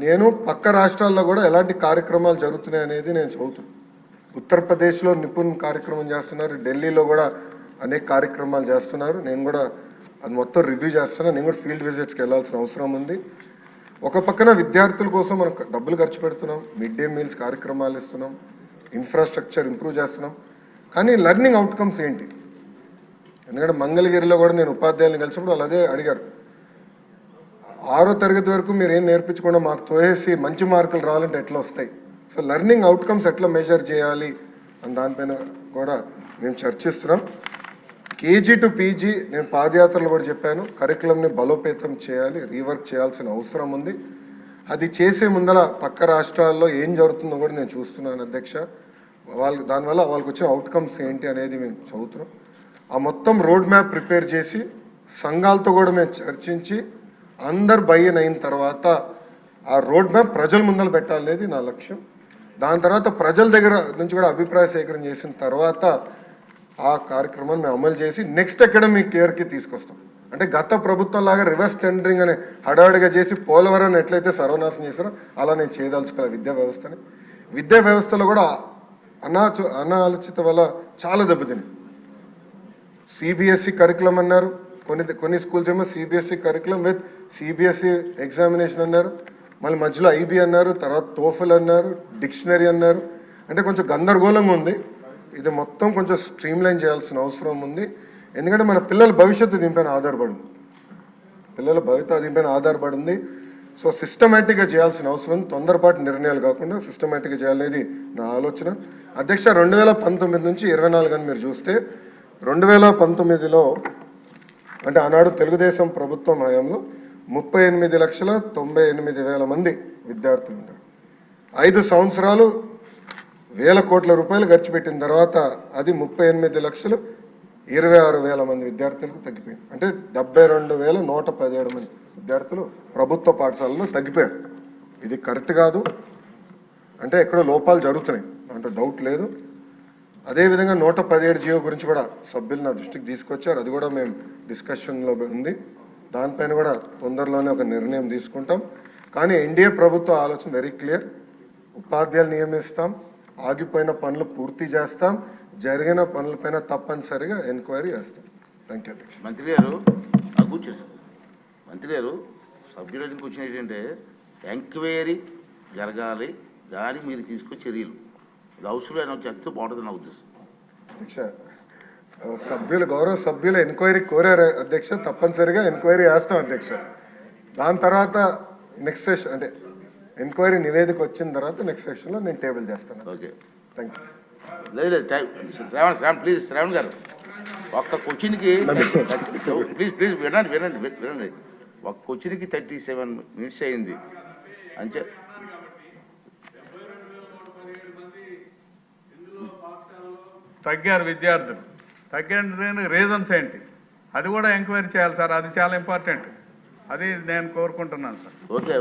నేను పక్క రాష్ట్రాల్లో కూడా ఎలాంటి కార్యక్రమాలు జరుగుతున్నాయి అనేది నేను చదువుతున్నాను. ఉత్తరప్రదేశ్లో నిపుణ్ కార్యక్రమం చేస్తున్నారు, ఢిల్లీలో కూడా అనేక కార్యక్రమాలు చేస్తున్నారు. నేను కూడా అది మొత్తం రివ్యూ చేస్తున్నాను. నేను కూడా ఫీల్డ్ విజిట్స్కి వెళ్ళాల్సిన అవసరం ఉంది. ఒక పక్కన విద్యార్థుల కోసం మనం డబ్బులు ఖర్చు పెడుతున్నాం, మిడ్ డే మీల్స్ కార్యక్రమాలు ఇస్తున్నాం, ఇన్ఫ్రాస్ట్రక్చర్ ఇంప్రూవ్ చేస్తున్నాం. కానీ లెర్నింగ్ అవుట్కమ్స్ ఏంటి? ఎందుకంటే మంగళగిరిలో కూడా నేను ఉపాధ్యాయులను కలిసినప్పుడు వాళ్ళు అదే అడిగారు. 6వ తరగతి వరకు మీరు ఏం నేర్పించకుండా మాకు తోసేసి మంచి మార్కులు రావాలంటే ఎట్లా వస్తాయి? సో లెర్నింగ్ అవుట్కమ్స్ ఎట్లా మెజర్ చేయాలి అని దానిపైన కూడా మేము చర్చిస్తున్నాం. కేజీ టు పీజీ నేను పాదయాత్రలు కూడా చెప్పాను, కరికులంని బలోపేతం చేయాలి, రీవర్క్ చేయాల్సిన అవసరం ఉంది. అది చేసే ముందర పక్క రాష్ట్రాల్లో ఏం జరుగుతుందో కూడా నేను చూస్తున్నాను అధ్యక్ష. దానివల్ల వాళ్ళకి వచ్చిన అవుట్కమ్స్ ఏంటి అనేది మేము చదువుతున్నాం. ఆ మొత్తం రోడ్ మ్యాప్ ప్రిపేర్ చేసి సంఘాలతో కూడా మేము చర్చించి అందరు బయ్యన్ అయిన తర్వాత ఆ రోడ్ మ్యాప్ ప్రజల ముందర పెట్టాలనేది నా లక్ష్యం. దాని తర్వాత ప్రజల దగ్గర నుంచి కూడా అభిప్రాయ సేకరణ చేసిన తర్వాత ఆ కార్యక్రమాన్ని మేము అమలు చేసి నెక్స్ట్ అకాడమిక్ ఇయర్కి తీసుకొస్తాం. అంటే గత ప్రభుత్వం లాగా రివర్స్ టెండరింగ్ అనే హడావిడిగా చేసి పోలవరాన్ని ఎట్లయితే సర్వనాశనం చేశారో అలా నేను చేయదలుచుకోవాలి విద్యా వ్యవస్థని. విద్యా వ్యవస్థలో కూడా అనాలోచిత వల్ల చాలా దెబ్బతింది. సిబిఎస్ఈ కరికులం అన్నారు, కొన్ని స్కూల్స్ ఏమో CBSE curriculum with CBSE examination అన్నారు, మళ్ళీ మధ్యలో ఐబీ అన్నారు, తర్వాత టోఫెల్ అన్నారు, డిక్షనరీ అన్నారు. అంటే కొంచెం గందరగోళంగా ఉంది. ఇది మొత్తం కొంచెం స్ట్రీమ్లైన్ చేయాల్సిన అవసరం ఉంది. ఎందుకంటే మన పిల్లల భవిష్యత్తు దీనిపైన ఆధారపడింది. సో సిస్టమేటిక్గా చేయాల్సిన అవసరం, తొందరపాటు నిర్ణయాలు కాకుండా సిస్టమేటిక్గా చేయాలనేది నా ఆలోచన. అధ్యక్ష, 2019 నుంచి 24 అని మీరు చూస్తే 2019లో అంటే ఆనాడు తెలుగుదేశం ప్రభుత్వం హయాంలో 38,98,000 మంది విద్యార్థులు ఉన్నారు. 5 సంవత్సరాలు వేల కోట్ల రూపాయలు ఖర్చు పెట్టిన తర్వాత అది 38,26,000 మంది విద్యార్థులకు తగ్గిపోయింది. అంటే 72,117 మంది విద్యార్థులు ప్రభుత్వ పాఠశాలలో తగ్గిపోయారు. ఇది కరెక్ట్ కాదు, అంటే ఎక్కడో లోపాలు జరుగుతున్నాయి, అంటే డౌట్ లేదు. అదేవిధంగా 117 జియో గురించి కూడా సభ్యులు నా దృష్టికి తీసుకొచ్చారు. అది కూడా మేము డిస్కషన్లో ఉంది. దానిపైన కూడా తొందరలోనే ఒక నిర్ణయం తీసుకుంటాం. కానీ ఎన్డీఏ ప్రభుత్వ ఆలోచన వెరీ క్లియర్. ఉపాధ్యాయులు నియమిస్తాం, ఆగిపోయిన పనులు పూర్తి చేస్తాం, జరిగిన పనులపైన తప్పనిసరిగా ఎంక్వైరీ చేస్తాం. థ్యాంక్ యూ అధ్యక్ష. మంత్రి గారు సభ్యులకి వచ్చిన ఏంటంటే ఎంక్వైరీ జరగాలి, దానికి మీరు తీసుకొచ్చే చర్యలు ఇది అవసరం చెప్తే బాగుంటుంది నా ఉద్దేశం. అధ్యక్ష, గౌరవ సభ్యులు ఎంక్వైరీ కోరారు అధ్యక్ష, తప్పనిసరిగా ఎంక్వైరీ చేస్తాం అధ్యక్ష. దాని తర్వాత నెక్స్ట్ సెషన్ అంటే ఎంక్వైరీ నివేదిక వచ్చిన తర్వాత నెక్స్ట్ సెషన్లో నేను టేబుల్ చేస్తాను. Okay, thank you. లేదు ప్లీజ్ శ్రావణ్ గారు, ఒక్క క్వశ్చన్కి ప్లీజ్ వినండి. ఒక్క క్వశ్చన్కి 37 minutes అయింది అంతే. తగ్గారు విద్యార్థులు, తగ్గిన రీజన్స్ ఏంటి అది కూడా ఎంక్వైరీ చేయాలి సార్. అది చాలా ఇంపార్టెంట్, అది నేను కోరుకుంటున్నాను సార్. ఓకే.